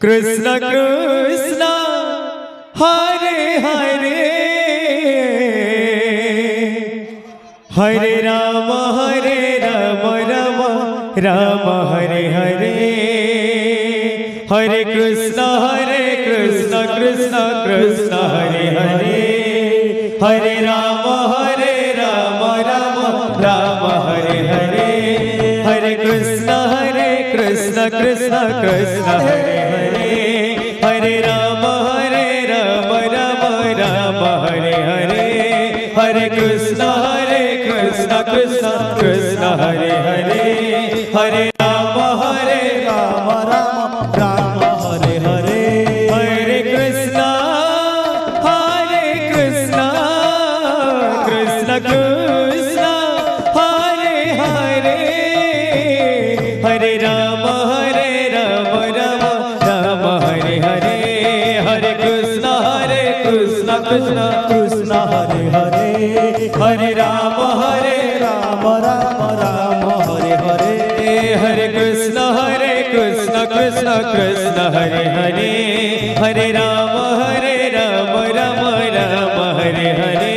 Krishna Krishna Hare Hare Hare Ram Ram Ram Hare Hare Hare Krishna Krishna Krishna Hare Hare Hare Ram Ram Ram Hare Hare Hare Krishna Krishna Krishna Hare Hare Hare Ram Ram Hare Hare Hare Krishna Krishna Krishna Hare Hare Hare Ram Ram Hare Hare Hare Krishna Krishna Krishna Hare Hare Hare Ram Ram Hare Hare Hare Krishna Krishna Krishna Hare Hare Hare Ram Ram Hare Hare Hare Krishna Krishna Krishna Hare Hare Hare Ram Ram Hare Hare Hare Krishna Krishna Krishna Hare Hare Hare Ram Ram Hare Hare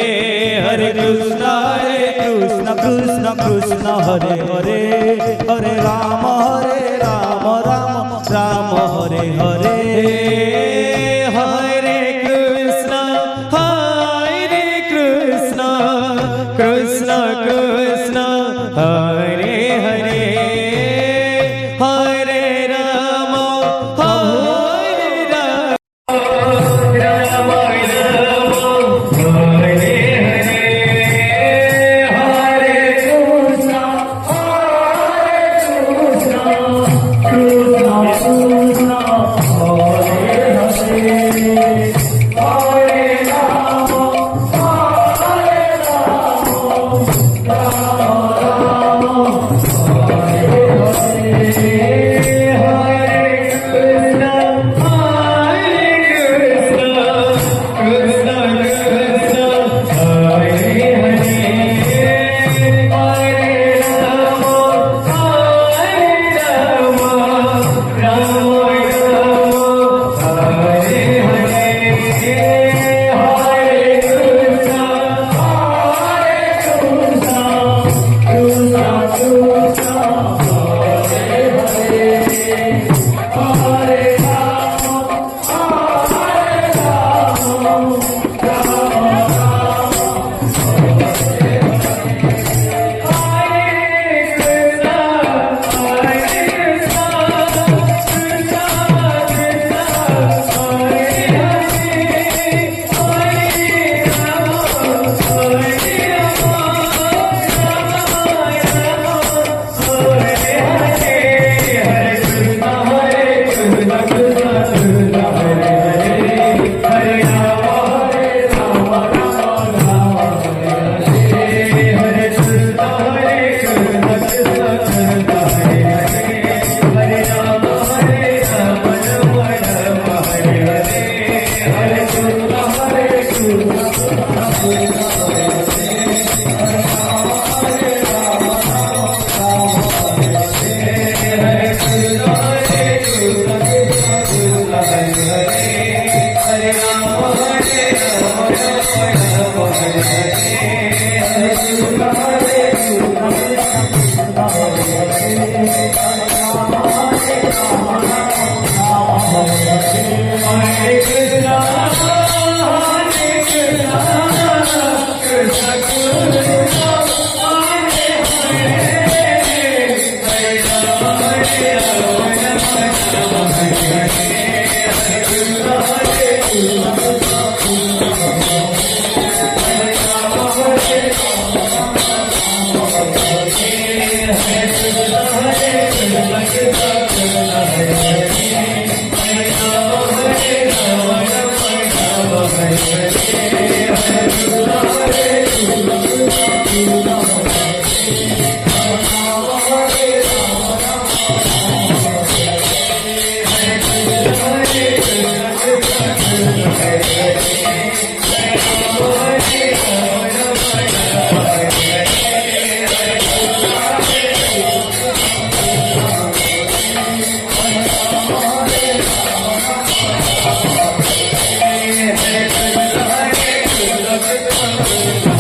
Hare Krishna Krishna Krishna Hare Hare Hare Ram Hare